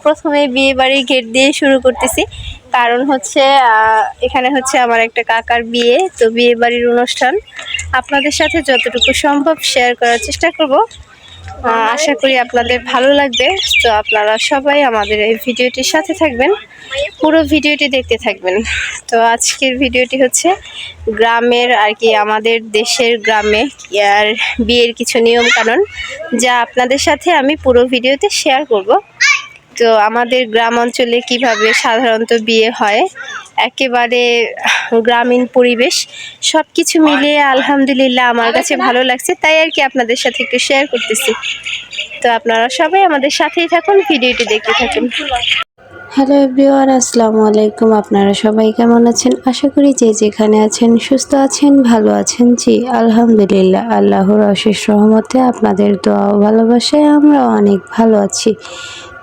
প্রথমে বিয়ে বাড়ির গেট দিয়ে শুরু করতেছি, কারণ হচ্ছে এখানে হচ্ছে আমার একটা কাকার বিয়ে। তো বিয়ে বাড়ির অনুষ্ঠান আপনাদের সাথে যতটুকু সম্ভব শেয়ার করার চেষ্টা করব। আশা করি আপনাদের ভালো লাগবে। তো আপনারা সবাই আমাদের এই ভিডিওটির সাথে থাকবেন, পুরো ভিডিওটি দেখতে থাকবেন। তো আজকের ভিডিওটি হচ্ছে গ্রামের আর কি, আমাদের দেশের গ্রামে আর বিয়ের কিছু নিয়ম কানুন, যা আপনাদের সাথে আমি পুরো ভিডিওতে শেয়ার করব। তো আমাদের গ্রাম অঞ্চলে কিভাবে সাধারণত বিয়ে হয়, একেবারে গ্রামীণ পরিবেশ, সব কিছু মিলিয়ে আলহামদুলিল্লাহ আমার কাছে ভালো লাগছে, তাই আর কি আপনাদের সাথে একটু শেয়ার করতেছি। তো আপনারা সবাই আমাদের সাথেই থাকুন, ভিডিওটি দেখতে থাকুন। হ্যালো এভরিওয়ান, আসসালামু আলাইকুম। আপনারা সবাই কেমন আছেন? আশা করি যে যেখানে আছেন সুস্থ আছেন, ভালো আছেন। জি আলহামদুলিল্লাহ, আল্লাহর অশেষ রহমতে আপনাদের দোয়া ও ভালোবাসায় আমরা অনেক ভালো আছি।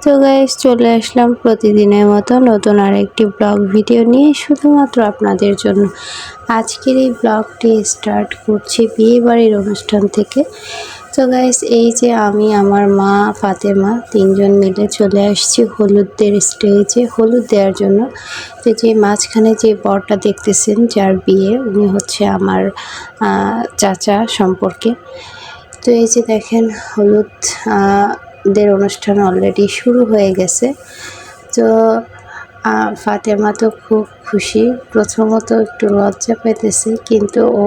তো গাইস, চলে আসলাম প্রতিদিনের মতো নতুন আরেকটি ব্লগ ভিডিও নিয়ে, শুধুমাত্র আপনাদের জন্য। আজকের এই ব্লগটি স্টার্ট করছি বিয়ে বাড়ির অনুষ্ঠান থেকে। তো গাইস, এই যে আমি, আমার মা, ফাতেমা তিনজন মিলে চলে আসছি হলুদের স্টেজে হলুদ দেওয়ার জন্য। তো যে মাঝখানে যে বরটা দেখতেছেন, যার বিয়ে, উনি হচ্ছে আমার চাচা সম্পর্কে। তো এই যে দেখেন, হলুদ দের অনুষ্ঠান অলরেডি শুরু হয়ে গেছে। তো ফাতেমা তো খুব খুশি। প্রথমত একটু লজ্জা পেতেছে, কিন্তু ও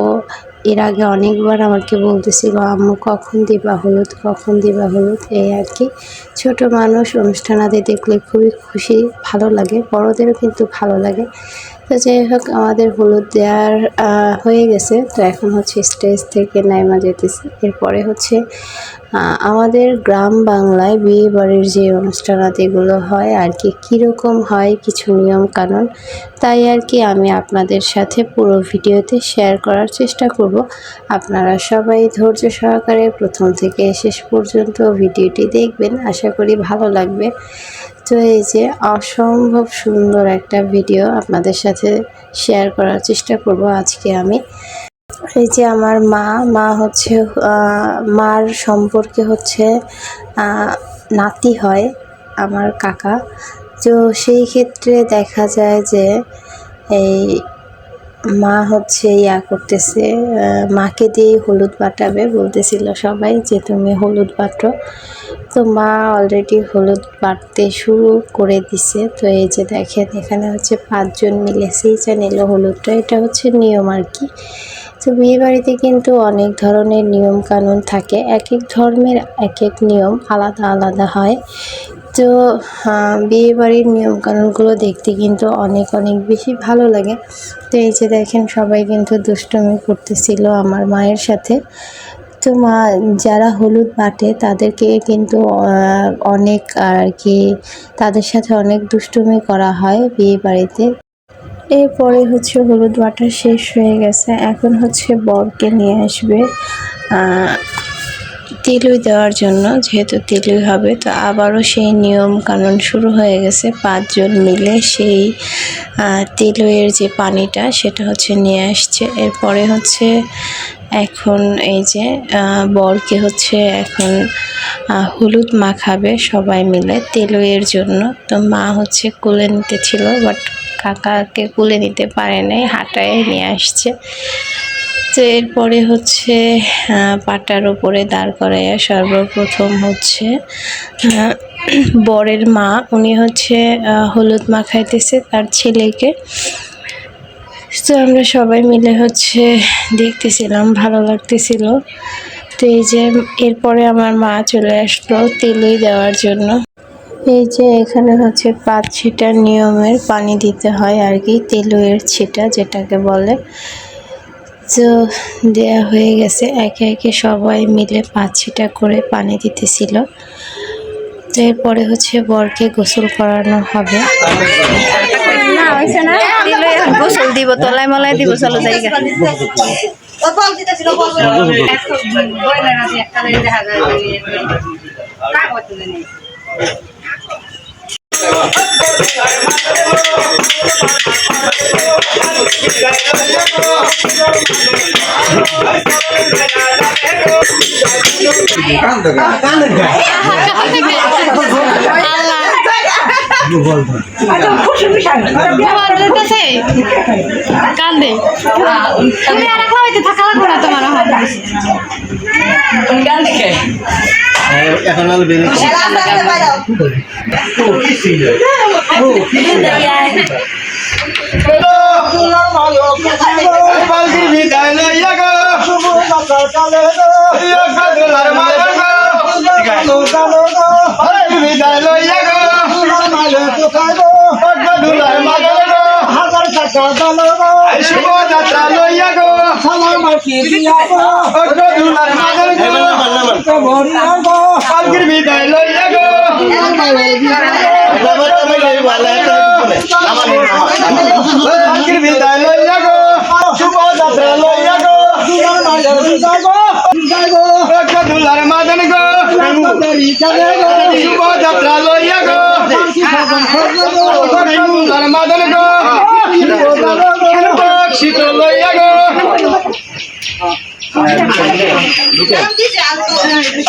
এর আগে অনেকবার আমাকে বলতেছিল, আম্মু কখন দিবা হলুদ, কখন দিবা হলুদ, এই আর কি। ছোট মানুষ অনুষ্ঠান আদি দেখলে খুবই খুশি, ভালো লাগে, বড়দেরও কিন্তু ভালো লাগে। তো যাই হোক, আমাদের হলুদ দেওয়ার হয়ে গেছে। তো এখন হচ্ছে স্টেজ থেকে নাইমা যেতেছে। এরপরে হচ্ছে আমাদের গ্রাম বাংলায় বিয়ে বাড়ির যে অনুষ্ঠান আদিগুলো হয় আর কি, কীরকম হয় কিছু নিয়ম কানুন, তাই আর কি আমি আপনাদের সাথে পুরো ভিডিওতে শেয়ার করার চেষ্টা করব। আপনারা সবাই ধৈর্য সহকারে প্রথম থেকে শেষ পর্যন্ত ভিডিওটি দেখবেন, আশা করি ভালো লাগবে। তো এই যে অসম্ভব সুন্দর একটা ভিডিও আপনাদের সাথে শেয়ার করার চেষ্টা করব আজকে আমি। এই যে আমার মা হচ্ছে মার সম্পর্কে হচ্ছে নাতি হয় আমার কাকা। তো সেই ক্ষেত্রে দেখা যায় যে এই মা হচ্ছে করতেছে, মাকে দিয়ে হলুদ বাটাবে বলতেছিল সবাই, যে তুমি হলুদ বাটো। তো মা অলরেডি হলুদ বাটতে শুরু করে দিছে। তো এই যে দেখেন, এখানে হচ্ছে 5 জন মিলে সেইটা নিল হলুদটা, এটা হচ্ছে নিয়ম আর কি। তো বিয়ে বাড়িতে কিন্তু অনেক ধরনের নিয়ম কানুন থাকে, এক এক ধর্মের এক এক নিয়ম আলাদা আলাদা হয়। তো বিয়ে বাড়ির নিয়মকানুনগুলো দেখতে কিন্তু অনেক অনেক বেশি ভালো লাগে। তো এই যে দেখেন, সবাই কিন্তু দুষ্টুমি করতেছিল আমার মায়ের সাথে। তো মা যারা হলুদ বাটে তাদেরকে কিন্তু অনেক আর কি, তাদের সাথে অনেক দুষ্টুমি করা হয় বিয়ে বাড়িতে। এরপরে হচ্ছে হলুদ বাটা শেষ হয়ে গেছে, এখন হচ্ছে বরকে নিয়ে আসবে তেলুই দেওয়ার জন্য, যেহেতু তেলুই হবে। তো আবারও সেই নিয়ম কানুন শুরু হয়ে গেছে, 5 জন মিলে সেই তেলুইয়ের যে পানিটা সেটা হচ্ছে নিয়ে আসছে। এরপরে হচ্ছে এখন এই যে বরকে হচ্ছে এখন হলুদ মাখাবে সবাই মিলে তেলুইয়ের জন্য। তো মা হচ্ছে কোলে নিতে ছিল, বাট কাকাকে কোলে নিতে পারে নাই, হাঁটায় নিয়ে আসছে। তো এরপরে হচ্ছে পাটার উপরে দাঁড় করাইয়া সর্বপ্রথম হচ্ছে বরের মা, উনি হচ্ছে হলুদ মাখাইতেছে তার ছেলেকে। তো আমরা সবাই মিলে হচ্ছে দেখতেছিলাম, ভালো লাগতেছিল। তো এই যে এরপরে আমার মা চলে আসলো তেলুই দেওয়ার জন্য। এই যে এখানে হচ্ছে 5 ছিটা নিয়মের পানি দিতে হয় আর কি, তেলুইয়ের ছিটা যেটাকে বলে। তো দেয়া হয়ে গেছে, একে একে সবাই মিলে 5 ছিটা করে পানি দিতেছিল। তো এরপরে হচ্ছে বরকে গোসল করানো হবে। না হইছে না, দিলে গোসল দিব, তলায় মলায় দিব, চলো জায়গা। কান্দে তুমি আর একলা হইতে থাকা লাগবে না তোমার এখন আর শুভযাত্রা লইয়া গো পালকির বিদায় লইয়া গো পালকির বিদায় লইয়া গো শুভযাত্রা লইয়া গো দুলার মাদন গো শুভযাত্রা লইয়া গো দুলার মাদন গো শীত লইয়া গো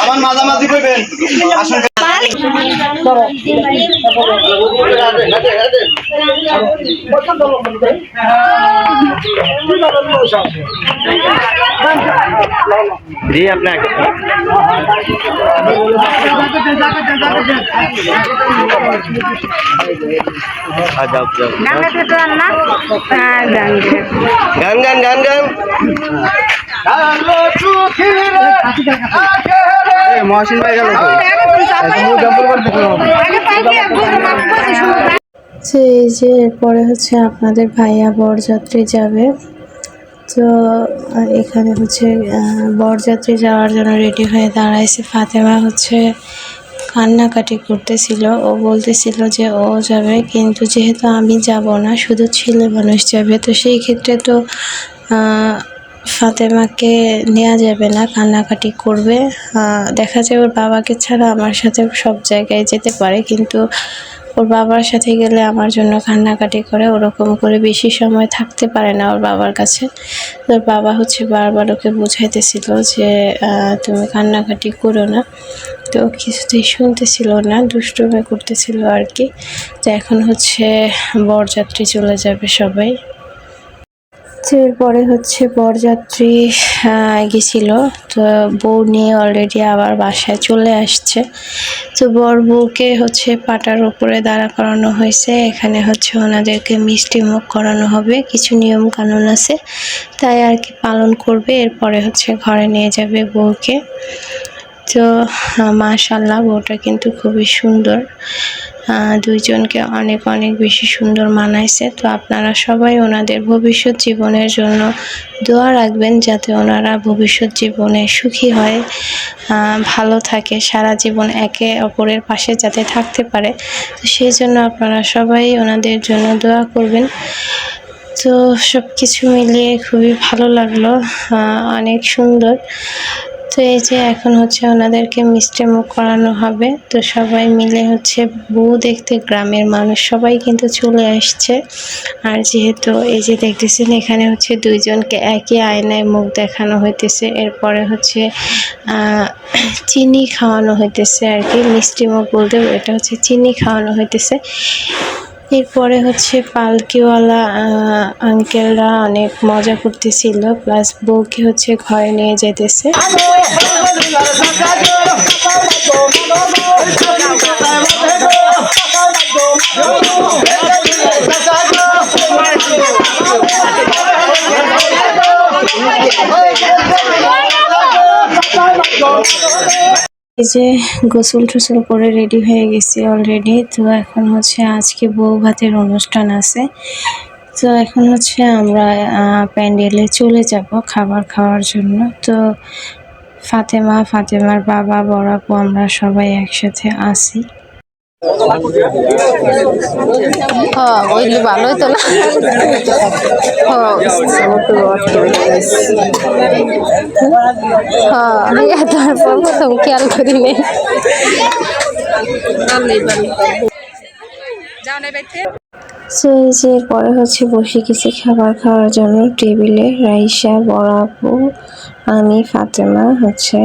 আমার মাঝামাঝি করবেন আসুন জি আপনাকে গান গান গান গান মহসিন ভাই গেল তো এই যে এরপরে হচ্ছে আপনাদের ভাইয়া বরযাত্রী যাবে। তো এখানে হচ্ছে বরযাত্রী যাওয়ার জন্য রেডি হয়ে দাঁড়াইছে। ফাতেমা হচ্ছে কান্নাকাটি করতেছিল, ও বলতেছিল যে ও যাবে, কিন্তু যেহেতু আমি যাব না, শুধু ছেলে মানুষ যাবে, তো সেই ক্ষেত্রে তো ফাতেমাকে নেওয়া যাবে না, কান্নাকাটি করবে। দেখা যায় ওর বাবাকে ছাড়া আমার সাথে সব জায়গায় যেতে পারে, কিন্তু ওর বাবার সাথে গেলে আমার জন্য কান্নাকাটি করে, ওরকম করে বেশি সময় থাকতে পারে না ওর বাবার কাছে। ওর বাবা হচ্ছে বারবার ওকে বোঝাইতেছিল যে তুমি কান্নাকাটি করো না, তো কিছুতেই শুনতেছিল না, দুষ্টুমি করতেছিল আর কি। তো এখন হচ্ছে বরযাত্রী চলে যাবে সবাই। এরপরে হচ্ছে বরযাত্রী গেছিল, তো বউ নিয়ে অলরেডি আবার বাসায় চলে আসছে। তো বর বউকে হচ্ছে পাটার উপরে দাঁড়া করানো হয়েছে। এখানে হচ্ছে ওনাদেরকে মিষ্টি মুখ করানো হবে, কিছু নিয়ম কানুন আছে, তাই আর কি পালন করবে। এরপরে হচ্ছে ঘরে নিয়ে যাবে বউকে। তো মাশাআল্লাহ বউটা কিন্তু খুবই সুন্দর, দুইজনকে অনেক অনেক বেশি সুন্দর মানাইছে। তো আপনারা সবাই ওনাদের ভবিষ্যৎ জীবনের জন্য দোয়া রাখবেন, যাতে ওনারা ভবিষ্যৎ জীবনে সুখী হয়, ভালো থাকে, সারা জীবন একে অপরের পাশে যাতে থাকতে পারে। তো সেই জন্য আপনারা সবাই ওনাদের জন্য দোয়া করবেন। তো সব কিছু মিলিয়ে খুবই ভালো লাগলো, অনেক সুন্দর। তো এই যে এখন হচ্ছে ওনাদেরকে মিষ্টি মুখ করানো হবে। তো সবাই মিলে হচ্ছে বউ দেখতে গ্রামের মানুষ সবাই কিন্তু চলে আসছে। আর যেহেতু এই যে দেখতেছেন এখানে হচ্ছে দুইজনকে একই আয়নায় মুখ দেখানো হইতেছে, এরপরে হচ্ছে চিনি খাওয়ানো হইতেছে আর কি, মিষ্টি মুখ বলতে এটা হচ্ছে চিনি খাওয়ানো হইতেছে। এরপরে হচ্ছে পালকিওয়ালা আঙ্কেলরা অনেক মজা করতেছিল, প্লাস বউকে হচ্ছে ঘরে নিয়ে যেতেছে। এই যে গোসল টোসল করে রেডি হয়ে গেছি অলরেডি। তো এখন হচ্ছে আজকে বউ ভাতের অনুষ্ঠান আছে, তো এখন হচ্ছে আমরা প্যান্ডেলে চলে যাব খাবার খাওয়ার জন্য। তো ফাতেমার বাবা, বড় আপু, আমরা সবাই একসাথে আছি। ভালোই তো না, প্রথম খেয়াল করি নেই। সো এই যে পরে হচ্ছে বসে গেছি খাবার খাওয়ার জন্য টেবিলে। রাইসা, বড় আপু, আমি, ফাতেমা হচ্ছে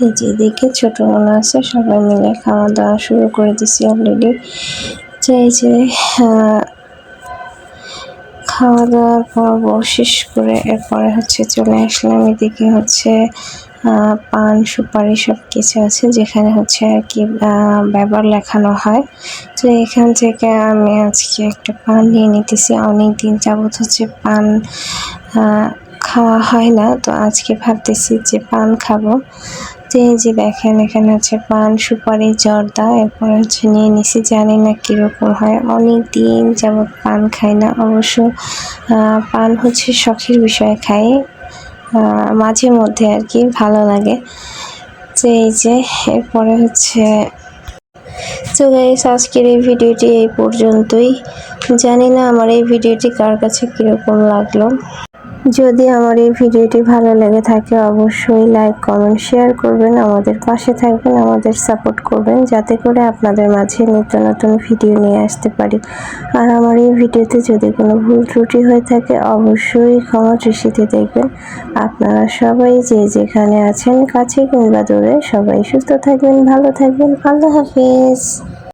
এই যে এদিকে ছোট বোন আছে, সবাই মিলে খাওয়া দাওয়া শুরু করে দিছি অলরেডি। তো এই যে খাওয়া দাওয়ার পর শেষ করে এরপরে হচ্ছে চলে আসলাম এদিকে হচ্ছে পান সুপারি সব কিছু আছে, যেখানে হচ্ছে আর কি ব্যবহার লেখানো হয়। তো এখান থেকে আমি আজকে একটা পান নিয়ে নিতেছি। অনেক দিন যাবত হচ্ছে পান খাওয়া হয় না, তো আজকে ভাবতেছি যে পান খাবো। তো এই যে দেখেন এখানে হচ্ছে পান সুপারি জর্দা, এরপরে হচ্ছে নিয়ে নিছি। জানি না কিরকম হয়, অনেক দিন যাবত পান খাই না। অবশ্য পান হচ্ছে শখের বিষয়ে খাই, মাঝে মধ্যে আর কি ভালো লাগে। তো এই যে এরপরে হচ্ছে তো গাইস আজকের এই ভিডিওটি এই পর্যন্তই। জানি না আমার এই ভিডিওটি কার কাছে কিরকম লাগলো। যদি আমার এই ভিডিওটি ভালো লেগে থাকে অবশ্যই লাইক কমেন্ট শেয়ার করবেন, আমাদের পাশে থাকবেন, আমাদের সাপোর্ট করবেন, যাতে করে আপনাদের মাঝে নিত্য নতুন ভিডিও নিয়ে আসতে পারি। আর আমার এই ভিডিওতে যদি কোনো ভুল ত্রুটি হয়ে থাকে অবশ্যই ক্ষমা দৃষ্টিতে দেখবেন। আপনারা সবাই যে যেখানে আছেন কাছে কিংবা দূরে সবাই সুস্থ থাকবেন, ভালো থাকবেন। আল্লাহ হাফেজ।